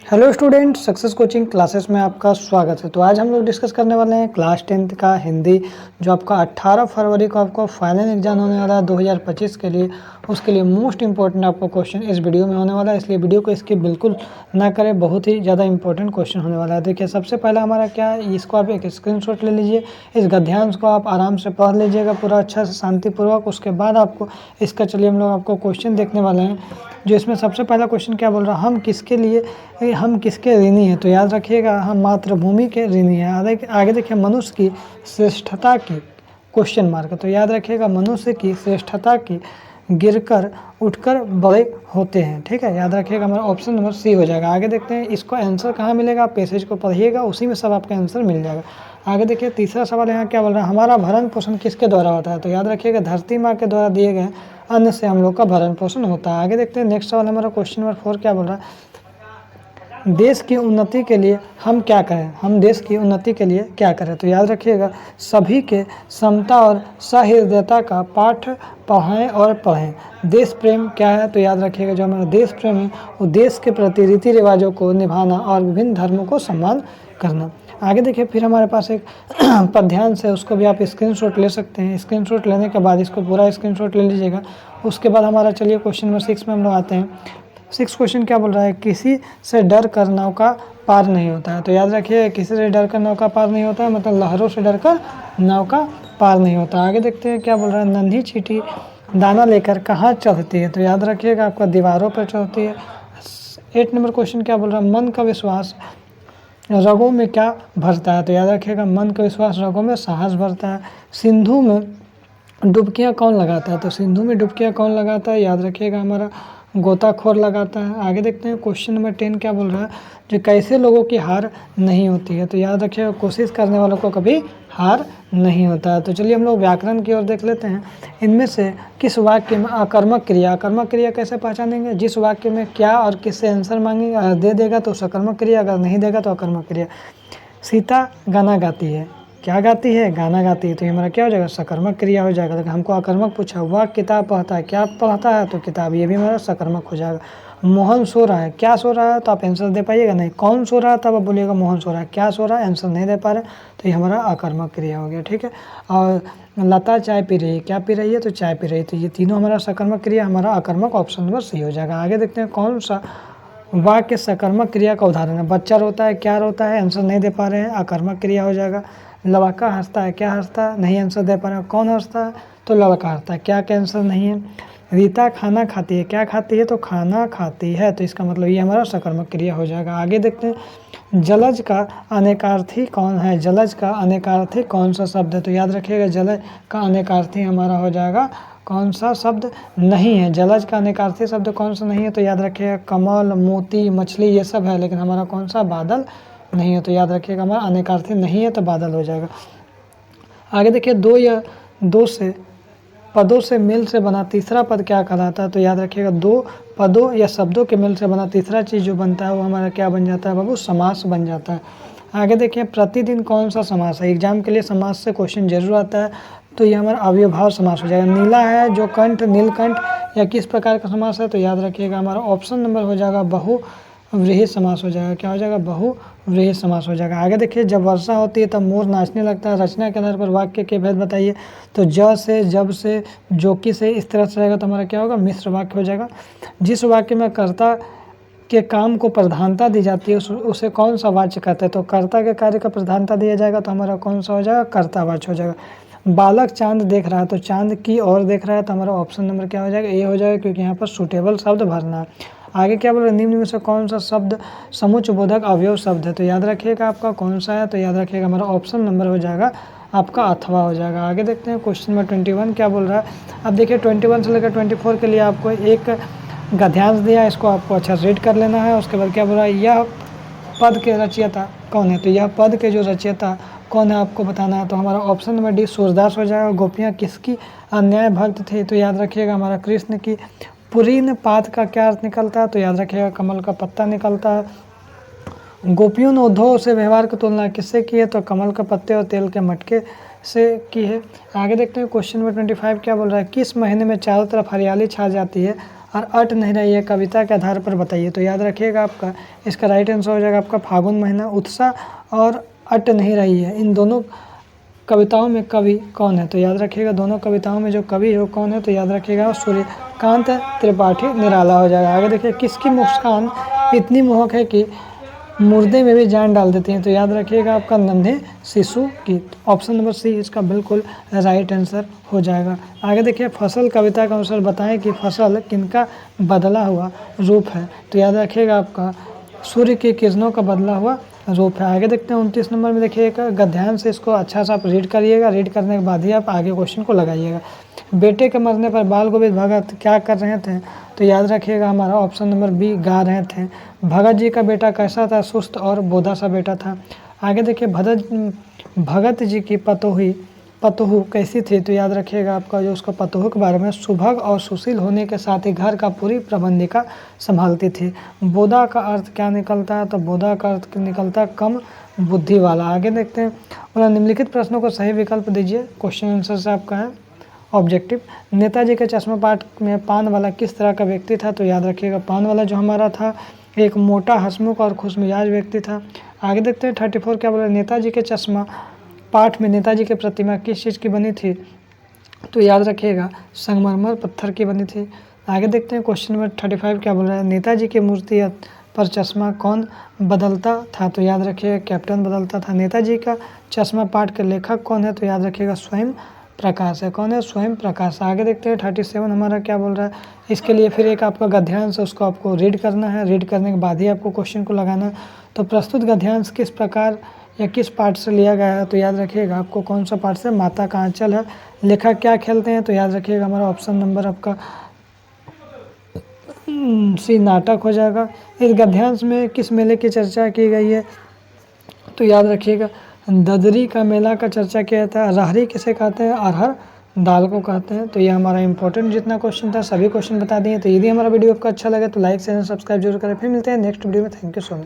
Hello student, success coaching classes में आपका स्वागत है। तो आज हम लोग डिस्कस करने वाले हैं क्लास 10th का हिंदी, जो आपका 18 फरवरी को आपको फाइनल एग्जाम होने वाला है 2025 के लिए। उसके लिए मोस्ट इंपॉर्टेंट आपको क्वेश्चन इस वीडियो में होने वाला है, इसलिए वीडियो को स्किप बिल्कुल ना करें। बहुत ही ज़्यादा इंपॉर्टेंट क्वेश्चन होने वाला है। देखिए, सबसे पहला हमारा क्या है, इसको आप एक स्क्रीनशॉट ले लीजिए। इस गद्यांश को आप आराम से पढ़ लीजिएगा पूरा अच्छा से शांतिपूर्वक। उसके बाद आपको इसका चलिए हम लोग आपको क्वेश्चन देखने वाले हैं। जो इसमें सबसे पहला क्वेश्चन क्या बोल रहा है, हम किसके ऋणी हैं। तो याद रखिएगा, हम मातृभूमि के ऋणी हैं। आगे देखिए, मनुष्य की श्रेष्ठता की क्वेश्चन मार्क। तो याद रखिएगा, मनुष्य की श्रेष्ठता की गिरकर उठकर बड़े होते हैं। ठीक है, याद रखिएगा, हमारा ऑप्शन नंबर सी हो जाएगा। आगे देखते हैं इसको आंसर कहाँ मिलेगा, आप पैसेज को पढ़िएगा, उसी में सब आपका आंसर मिल जाएगा। आगे देखिए, तीसरा सवाल यहाँ क्या बोल रहा है, हमारा भरण पोषण किसके द्वारा होता है। तो याद रखिएगा, धरती माँ के द्वारा दिए गए अन्न से हम लोग का भरण पोषण होता है। आगे देखते हैं नेक्स्ट सवाल हमारा क्वेश्चन नंबर 4 क्या बोल रहा है, देश की उन्नति के लिए हम क्या करें। हम देश की उन्नति के लिए क्या करें। तो याद रखिएगा, सभी के समता और सहृदयता का पाठ पढ़ाएं और पढ़ें। देश प्रेम क्या है। तो याद रखिएगा, जो हमारा देश प्रेम है वो देश के प्रति रीति रिवाजों को निभाना और विभिन्न धर्मों को सम्मान करना। आगे देखिए, फिर हमारे पास एक पद्यांश है, उसको भी आप स्क्रीनशॉट ले सकते हैं। स्क्रीनशॉट लेने के बाद इसको पूरा स्क्रीनशॉट ले लीजिएगा। उसके बाद हमारा चलिए क्वेश्चन नंबर 6 में हम लोग आते हैं। 6 क्वेश्चन क्या बोल रहा है, किसी से डर कर नौका पार नहीं होता है। तो याद रखिए, किसी से डर कर नौका पार नहीं होता है, मतलब लहरों से डर कर नौका पार नहीं होता। आगे देखते हैं क्या बोल रहा है, नन्ही चींटी दाना लेकर कहाँ चढ़ती है। तो याद रखिएगा, आपका दीवारों पर चढ़ती है। 8 नंबर क्वेश्चन क्या बोल रहा है, मन का विश्वास रगों में क्या भरता है। तो याद रखिएगा, मन का विश्वास रगों में साहस भरता है। सिंधु में डुबकियाँ कौन लगाता है। तो सिंधु में डुबकियाँ कौन लगाता है, याद रखिएगा, हमारा गोताखोर लगाता है। आगे देखते हैं क्वेश्चन नंबर 10 क्या बोल रहा है, जो कैसे लोगों की हार नहीं होती है। तो याद रखिएगा, कोशिश करने वालों को कभी हार नहीं होता है। तो चलिए हम लोग व्याकरण की ओर देख लेते हैं। इनमें से किस वाक्य में आकर्मक क्रिया कैसे पहचानेंगे, जिस वाक्य में क्या और किससे आंसर मांगेंगे, अगर दे देगा तो सकर्मक क्रिया, अगर नहीं देगा तो अकर्मक क्रिया। सीता गाना गाती है, क्या गाती है, गाना गाती है। तो ये हमारा क्या हो जाएगा, सकर्मक क्रिया हो जाएगा। लेकिन हमको अकर्मक पूछा, वह किताब पढ़ता है, क्या पढ़ता है, तो किताब, ये भी हमारा सकर्मक हो जाएगा। मोहन सो रहा है, क्या सो रहा है, तो आप आंसर दे पाइएगा नहीं। कौन सो रहा है, तब आप बोलिएगा मोहन सो रहा है। क्या सो रहा है, आंसर नहीं दे पा रहे, तो ये हमारा अकर्मक क्रिया हो गया। ठीक है, और लता चाय पी रही है, क्या पी रही है, तो चाय पी रही है। तो ये तीनों हमारा सकर्मक क्रिया, हमारा अकर्मक ऑप्शन नंबर सी हो जाएगा। आगे देखते हैं कौन सा वाक्य सकर्मक क्रिया का उदाहरण है। बच्चा रोता है, क्या रोता है, आंसर नहीं दे पा रहे हैं, अकर्मक क्रिया हो जाएगा। लड़का हंसता है, क्या हंसता है, नहीं आंसर दे पा रहे हैं। कौन हंसता है, तो लड़का हंसता है, क्या क्या आंसर नहीं है। रीता खाना खाती है, क्या खाती है, तो खाना खाती है। तो इसका मतलब ये हमारा सकर्मक क्रिया हो जाएगा। आगे देखते हैं, जलज का अनेकार्थी कौन है। जलज का अनेकार्थी कौन सा शब्द है। तो याद रखिएगा, जलज का अनेकार्थी हमारा हो जाएगा कौन सा शब्द नहीं है। जलज का अनेकार्थी शब्द कौन सा नहीं है। तो याद रखिएगा, कमल, मोती, मछली, ये सब है, लेकिन हमारा कौन सा, बादल नहीं है। तो याद रखिएगा, हमारा अनेकार्थी नहीं है, तो बादल हो जाएगा। आगे देखिए, दो या दो से पदों से मेल से बना तीसरा पद क्या कहलाता है। तो याद रखिएगा, दो पदों या शब्दों के मेल से बना तीसरा चीज़ जो बनता है वो हमारा क्या बन जाता है बाबू, समास बन जाता है। आगे देखिए, प्रतिदिन कौन सा समास है। एग्जाम के लिए समास से क्वेश्चन जरूर आता है, तो ये हमारा अव्ययभाव समास हो जाएगा। नीला है जो कंठ, नीलकंठ, या किस प्रकार का समास है। तो याद रखिएगा, हमारा ऑप्शन नंबर हो जाएगा बहुव्रीहि समास हो जाएगा। क्या हो जाएगा, बहुव्रीहि समास हो जाएगा। आगे देखिए, जब वर्षा होती है तब मोर नाचने लगता है। रचना के आधार पर वाक्य के भेद बताइए। तो ज से, जब से, जोकि से, इस तरह से रहेगा तो हमारा क्या होगा, मिश्र वाक्य हो जाएगा। जिस वाक्य में कर्ता के काम को प्रधानता दी जाती है उसे कौन सा वाच्य कहते हैं। तो कर्ता के कार्य का प्रधानता दिया जाएगा तो हमारा कौन सा हो जाएगा, कर्तावाच्य हो जाएगा। बालक चांद देख रहा है, तो चांद की ओर देख रहा है, तो हमारा ऑप्शन नंबर क्या हो जाएगा, ए हो जाएगा, क्योंकि यहाँ पर सूटेबल शब्द भरना है। आगे क्या बोल रहे हैं, निम्न में से कौन सा शब्द समुच्च बोधक अवयव शब्द है। तो याद रखिएगा आपका कौन सा है। तो याद रखिएगा, हमारा ऑप्शन नंबर हो जाएगा आपका अथवा हो जाएगा। आगे देखते हैं क्वेश्चन नंबर 21 क्या बोल रहा है। अब देखिए, 21 से लेकर 24 के लिए आपको एक गद्यांश दिया, इसको आपको अच्छा से रीड कर लेना है। उसके बाद क्या बोल रहा है, यह पद के रचयिता कौन है। तो यह पद के जो रचयिता कौन है आपको बताना है। तो हमारा ऑप्शन नंबर डी सूरदास हो जाएगा। गोपियाँ किसकी अन्याय भक्त थी। तो याद रखिएगा, हमारा कृष्ण की। पुरीन पात का क्या अर्थ निकलता है। तो याद रखिएगा, कमल का पत्ता निकलता है। गोपियों ने उद्धव से व्यवहार की तुलना किससे की है। तो कमल के पत्ते और तेल के मटके से की है। आगे देखते हैं क्वेश्चन नंबर 25 क्या बोल रहा है, किस महीने में चारों तरफ हरियाली छा जाती है और अट नहीं रही है कविता के आधार पर बताइए। तो याद रखिएगा आपका इसका राइट आंसर हो जाएगा आपका फागुन महीना। उत्साह और अट नहीं रही है, इन दोनों कविताओं में कवि कौन है? तो याद रखिएगा दोनों कविताओं में जो कवि है वो कौन है? तो याद रखिएगा सूर्यकांत त्रिपाठी निराला हो जाएगा। आगे देखिए, किसकी मुस्कान इतनी मोहक है कि मुर्दे में भी जान डाल देती हैं? तो याद रखिएगा आपका नन्हे शिशु की। ऑप्शन नंबर सी इसका बिल्कुल राइट आंसर हो जाएगा। आगे देखिए, फसल कविता का अनुसार बताएं कि फसल किनका बदला हुआ रूप है? तो याद रखिएगा आपका सूर्य की किरणों का बदला हुआ रूप है। आगे देखते हैं 29 नंबर में, देखिएगा गद्यांश से इसको अच्छा सा आप रीड करिएगा, रीड करने के बाद ही आप आगे क्वेश्चन को लगाइएगा। बेटे के मरने पर बाल गोविंद भगत क्या कर रहे थे? तो याद रखिएगा हमारा ऑप्शन नंबर बी गा रहे थे। भगत जी का बेटा कैसा था? सुस्त और बोधा सा बेटा था। आगे देखिए, भगत जी की पतोहू कैसी थी? तो याद रखिएगा आपका जो उसका पतोहू के बारे में, सुभग और सुशील होने के साथ ही घर का पूरी प्रबंधिका संभालती थी। बोधा का अर्थ क्या निकलता है? तो बोधा का अर्थ निकलता है कम बुद्धि वाला। आगे देखते हैं, और निम्नलिखित प्रश्नों को सही विकल्प दीजिए। क्वेश्चन आंसर से आपका है ऑब्जेक्टिव। नेताजी के चश्मा पाठ में पान वाला किस तरह का व्यक्ति था? तो याद रखिएगा पान वाला जो हमारा था एक मोटा, हंसमुख और खुशमिजाज व्यक्ति था। आगे देखते हैं 34 क्या बोल रहा है, नेताजी के चश्मा पाठ में नेताजी की प्रतिमा किस चीज़ की बनी थी? तो याद रखिएगा संगमरमर पत्थर की बनी थी। आगे देखते हैं क्वेश्चन नंबर 35 क्या बोल रहा है, नेताजी की मूर्ति पर चश्मा कौन बदलता था? तो याद रखिएगा कैप्टन बदलता था। नेताजी का चश्मा पाठ के लेखक कौन है? तो याद रखिएगा स्वयं प्रकाश है। कौन है? स्वयं प्रकाश। आगे देखते हैं 37 हमारा क्या बोल रहा है, इसके लिए फिर एक आपका गद्यांश है, उसको आपको रीड करना है, रीड करने के बाद ही आपको क्वेश्चन को लगाना है। तो प्रस्तुत गद्यांश किस प्रकार या किस पाठ से लिया गया है? तो याद रखिएगा आपको कौन सा पाठ से, माता का आंचल है। लेखक क्या खेलते हैं? तो याद रखिएगा हमारा ऑप्शन नंबर आपका सी नाटक हो जाएगा। इस गद्यांश में किस मेले की चर्चा की गई है? तो याद रखिएगा ददरी का मेला का चर्चा किया जाता है। अरहरी किसे कहते हैं? अरहर दाल को कहते हैं। तो ये हमारा इंपॉर्टेंट जितना क्वेश्चन था सभी क्वेश्चन बता दिए। तो यदि हमारा वीडियो आपको अच्छा लगे तो लाइक शेयर सब्सक्राइब जरूर करें। फिर मिलते हैं नेक्स्ट वीडियो में। Thank you so much.